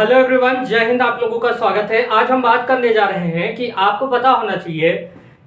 Hello everyone, जय हिंद। आप लोगों का स्वागत है। आज हम बात करने जा रहे हैं कि आपको पता होना चाहिए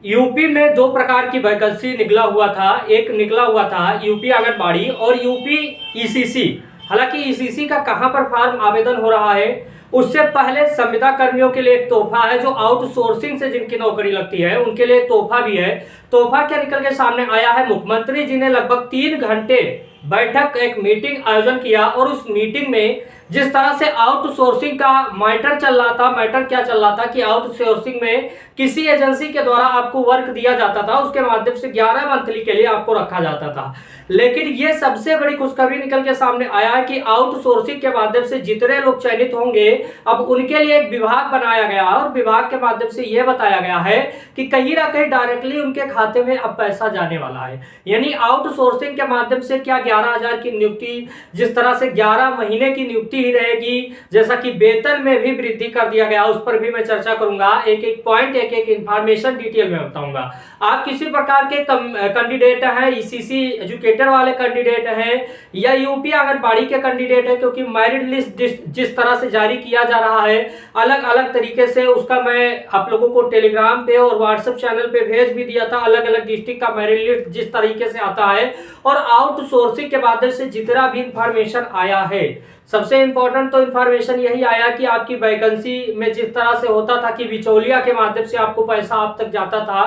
यूपी में दो प्रकार की वैकेंसी निकला हुआ था। एक निकला हुआ था यूपी आंगनबाड़ी और यूपी ईसीसी। हालांकि ईसीसी का कहां पर फॉर्म आवेदन हो रहा है, उससे पहले संविदा कर्मियों के लिए एक तोहफा है। जो आउटसोर्सिंग से जिनकी नौकरी लगती है उनके लिए तोहफा भी है। तोहफा क्या निकल के सामने आया है? मुख्यमंत्री जी ने लगभग 3 घंटे बैठक, एक मीटिंग आयोजन किया और उस मीटिंग में जिस तरह से आउटसोर्सिंग का मैटर चल रहा था, मैटर क्या चल रहा था कि आउटसोर्सिंग में किसी एजेंसी के द्वारा आपको वर्क दिया जाता था, उसके माध्यम से 11 मंथली के लिए आपको रखा जाता था। लेकिन ये सबसे बड़ी खुशखबरी निकल के सामने आया है कि आउटसोर्सिंग के माध्यम से जितने लोग चयनित होंगे अब उनके लिए एक विभाग बनाया गया और विभाग के माध्यम से यह बताया गया है कि कहीं ना कहीं डायरेक्टली उनके खाते में अब पैसा जाने वाला है। यानी आउटसोर्सिंग के माध्यम से क्या 11,000 की नियुक्ति, जिस तरह से 11 महीने की नियुक्ति ही रहेगी, जैसा कि वेतन में भी वृद्धि कर दिया गया, उस पर भी मैं चर्चा करूंगा। एक एक पॉइंट, एक एक इंफॉर्मेशन डिटेल में बताऊंगा। आप किसी प्रकार के कैंडिडेट हैं, ईसीसी एजुकेटर वाले कैंडिडेट हैं या यूपी आंगनबाड़ी के कैंडिडेट हैं, क्योंकि मेरिट लिस्ट जिस तरह से जारी किया जा रहा है अलग अलग तरीके से, उसका मैं आप लोगों को टेलीग्राम पे और व्हाट्सएप चैनल पे भेज भी दिया था। अलग अलग डिस्ट्रिक्ट का मेरिट लिस्ट जिस तरीके से आता है और आउटसोर्सिंग के माध्यम से जितना भी इंफॉर्मेशन आया है, सबसे इंपॉर्टेंट तो इंफॉर्मेशन यही आया कि आपकी वैकेंसी में जिस तरह से होता था कि बिचौलिया के माध्यम से आपको पैसा आप तक जाता था,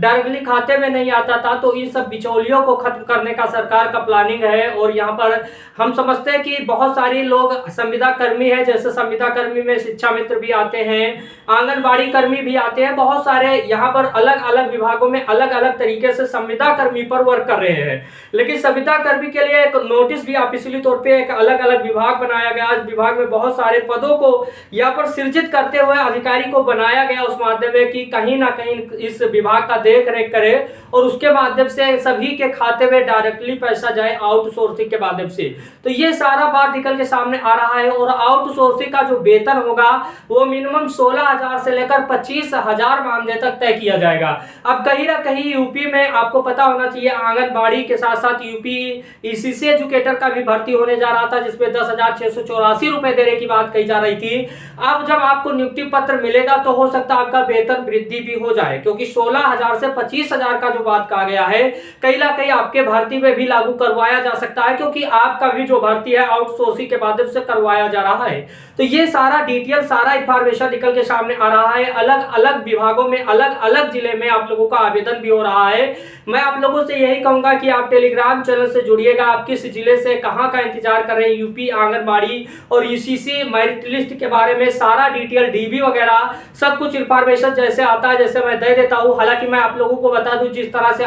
डायरेक्टली खाते में नहीं आता था, तो इन सब बिचौलियों को खत्म करने का सरकार का प्लानिंग है। और यहाँ पर हम समझते हैं कि बहुत सारे लोग संविदा कर्मी है, जैसे संविदा कर्मी में शिक्षा मित्र भी आते हैं, आंगनबाड़ी कर्मी भी आते हैं, बहुत सारे यहाँ पर अलग अलग विभागों में अलग अलग तरीके से संविदा कर्मी पर वर्क कर रहे हैं। लेकिन संविदा कर्मी के लिए एक नोटिस भी ऑफिशियली तौर पे एक अलग अलग विभाग बनाया गया। इस विभाग में बहुत सारे पदों को यहाँ पर सृजित करते हुए अधिकारी को बनाया गया, उस माध्यम में कि कहीं ना कहीं इस विभाग का देख रेख करे और उसके माध्यम से सभी के खाते में डायरेक्टली पैसा जाए आउटसोर्सिंग के माध्यम से। तो ये सारा बात निकल के सामने आ रहा है। और आउटसोर्सिंग का जो वेतन होगा वो मिनिमम 16,000 से लेकर 25,000 मानदेय तक तय किया जाएगा। अब कहीं ना कहीं यूपी में आपको पता होना चाहिए आंगनबाड़ी के साथ साथ यूपी ईसीसी एजुकेटर का भी भर्ती होने जा रहा था, जिसमें 10,684 रुपए देने की बात कही जा रही थी। अब जब आपको नियुक्ति पत्र मिलेगा तो हो सकता है आपका वेतन वृद्धि भी हो जाए, क्योंकि 16,000 से 25,000 का जो बात कहा गया है कहीं ना कहीं आपके भर्ती में भी लागू करवाया जा सकता है, क्योंकि आपका भी जो भर्ती है आउटसोर्सिंग के माध्यम से करवाया जा रहा है। तो ये सारा डिटेल, सारा इंफॉर्मेशन निकल के सामने आ रहा है। अलग अलग विभागों में, अलग अलग जिले में आप लोगों का आवेदन भी हो रहा है। मैं आप लोगों से यही कहूंगा कि आप टेलीग्राम चैनल से जुड़िएगा। आप किस जिले से कहां का इंतजार कर रहे हैं, यूपी आंगनबाड़ी और ईसीसी मेरिट लिस्ट के बारे में सारा डिटेल, डीबी वगैरह सब कुछ इंफॉर्मेशन जैसे आता है जैसे मैं दे देता हूं। हालांकि मैं आप लोगों को बता दूं, जिस तरह से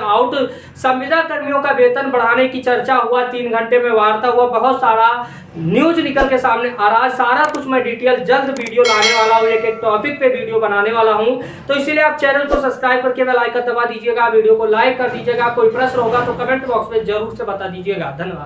संविदा कर्मियों का वेतन बढ़ाने की चर्चा हुआ, 3 घंटे में वार्ता हुआ, बहुत सारा न्यूज निकल के सामने आ रहा है। सारा कुछ मैं डिटेल जल्द वीडियो लाने वाला हूं, एक एक टॉपिक पे वीडियो बनाने वाला हूं। तो इसीलिए आप चैनल को सब्सक्राइब करके बेल आइकन दबा दीजिएगा, वीडियो को लाइक कर दीजिएगा। कोई प्रश्न होगा तो कमेंट बॉक्स में जरूर से बता दीजिएगा। धन्यवाद।